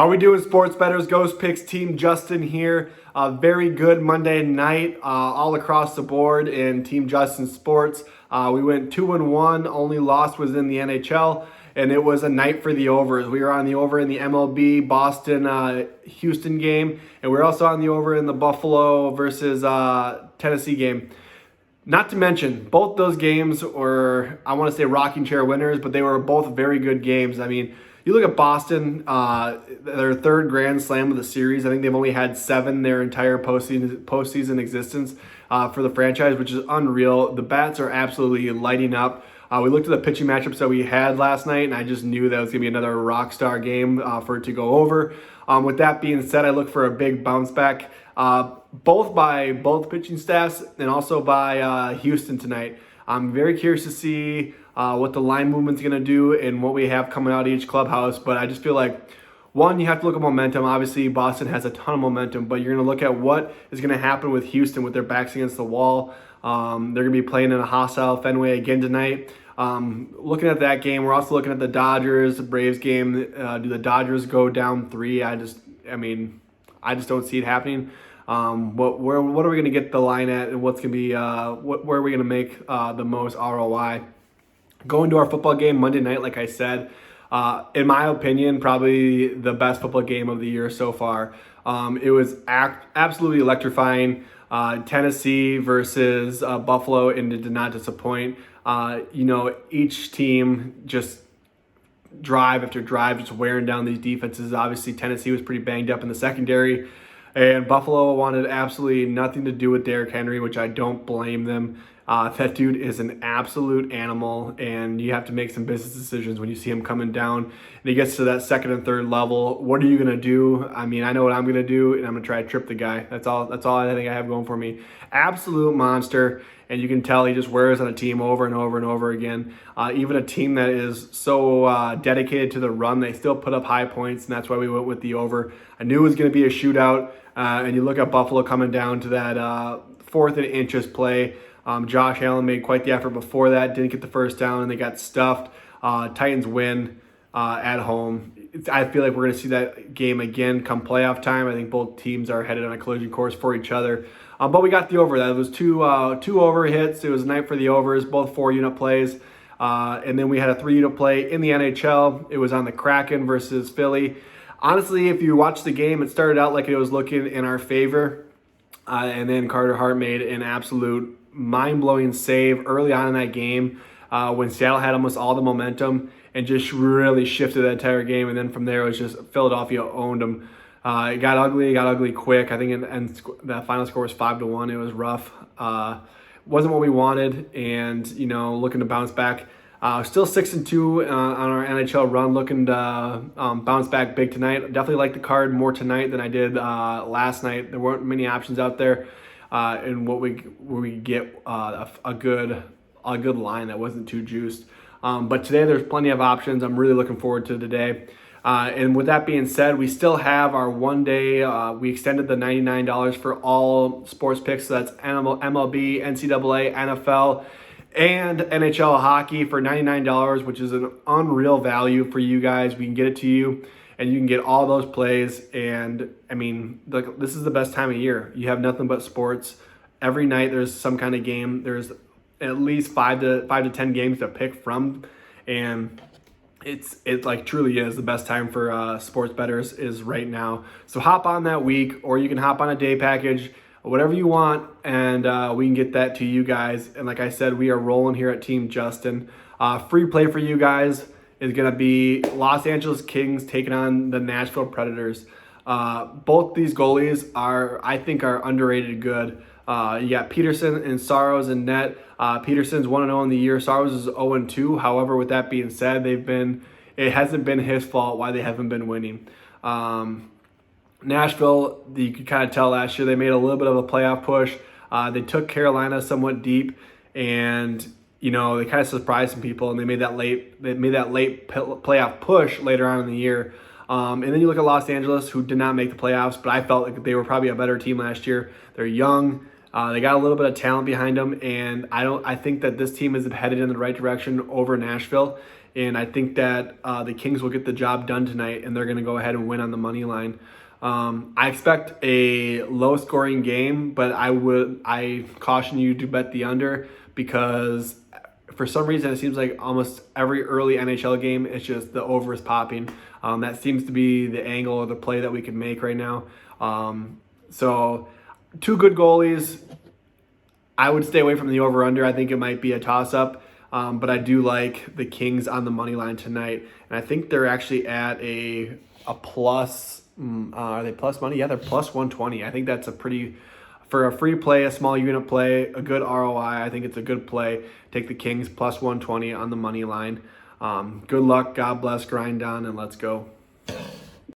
How we doing, sports bettors? Ghost Picks Team Justin here. Very good Monday night all across the board in Team Justin sports. We went 2-1. Only loss was in the NHL, and it was a night for the overs. We were on the over in the MLB Boston Houston game, and we were also on the over in the Buffalo versus Tennessee game. Not to mention, both those games were, I want to say, rocking chair winners, but they were both very good games. I mean, you look at Boston, their third Grand Slam of the series. I think they've only had 7 their entire postseason existence for the franchise, which is unreal. The bats are absolutely lighting up. We looked at the pitching matchups that we had last night, and I just knew that was going to be another rock star game for it to go over. With that being said, I look for a big bounce back, both by both pitching staffs and also by Houston tonight. I'm very curious to see what the line movement's going to do and what we have coming out of each clubhouse. But I just feel like, one, you have to look at momentum. Obviously, Boston has a ton of momentum, but you're going to look at what is going to happen with Houston with their backs against the wall. They're going to be playing in a hostile Fenway again tonight. Looking at that game, we're also looking at the Braves game. Do the Dodgers go down 3? I just don't see it happening. What are we going to get the line at, and what's going to be where are we going to make the most ROI? Going to our football game Monday night, like I said, in my opinion, probably the best football game of the year so far. It was absolutely electrifying. Tennessee versus Buffalo, and it did not disappoint. Each team just drive after drive, just wearing down these defenses. Obviously, Tennessee was pretty banged up in the secondary, and Buffalo wanted absolutely nothing to do with Derrick Henry, which I don't blame them. That dude is an absolute animal, and you have to make some business decisions when you see him coming down and he gets to that second and third level. What are you going to do? I mean, I know what I'm going to do, and I'm going to try to trip the guy. That's all I think I have going for me. Absolute monster, and you can tell he just wears on a team over and over and over again. Even a team that is so dedicated to the run, they still put up high points, and that's why we went with the over. I knew it was going to be a shootout, and you look at Buffalo coming down to that 4th and inches play. Josh Allen made quite the effort before that, didn't get the first down, and they got stuffed. Titans win at home. I feel like we're going to see that game again come playoff time. I think both teams are headed on a collision course for each other. But we got the over. That was two over hits. It was a night for the overs, both 4-unit plays. And then we had a 3-unit play in the NHL. It was on the Kraken versus Philly. Honestly, if you watch the game, it started out like it was looking in our favor. And then Carter Hart made an absolute mind-blowing save early on in that game when Seattle had almost all the momentum and just really shifted the entire game. And then from there, it was just Philadelphia owned them. It got ugly quick. I think and the final score was 5-1. It was rough. Wasn't what we wanted, and looking to bounce back. Still 6-2 on our NHL run. Looking to bounce back big tonight. Definitely like the card more tonight than I did last night. There weren't many options out there. And what we get a good line that wasn't too juiced. But today there's plenty of options. I'm really looking forward to today. And with that being said, we still have our 1 day. We extended the $99 for all sports picks. So that's MLB, NCAA, NFL, and NHL hockey for $99, which is an unreal value for you guys. We can get it to you, and you can get all those plays. And I mean, this is the best time of year. You have nothing but sports. Every night there's some kind of game. There's at least 5 to 10 games to pick from, and it like truly is the best time for sports bettors is right now. So hop on that week, or you can hop on a day package, whatever you want, and we can get that to you guys. And like I said, we are rolling here at Team Justin. Free play for you guys is going to be Los Angeles Kings taking on the Nashville Predators. Both these goalies are underrated good. You got Peterson and Saros in net. Peterson's 1-0 in the year. Saros is 0-2. However, with that being said, it hasn't been his fault why they haven't been winning. Nashville, you could kind of tell last year they made a little bit of a playoff push. They took Carolina somewhat deep, and they kind of surprised some people, and they made that late playoff push later on in the year. And then you look at Los Angeles, who did not make the playoffs, but I felt like they were probably a better team last year. They're young. They got a little bit of talent behind them, and I think that this team is headed in the right direction over Nashville. and I think that the Kings will get the job done tonight, and they're going to go ahead and win on the money line. I expect a low-scoring game, but I caution you to bet the under, because for some reason it seems like almost every early NHL game, it's just the over is popping. That seems to be the angle or the play that we can make right now. So two good goalies. I would stay away from the over-under. I think it might be a toss-up, but I do like the Kings on the money line tonight, and I think they're actually at a plus. Are they plus money? Yeah, they're plus 120. I think that's for a free play, a small unit play, a good ROI. I think it's a good play. Take the Kings plus 120 on the money line. Good luck, God bless, grind on, and let's go.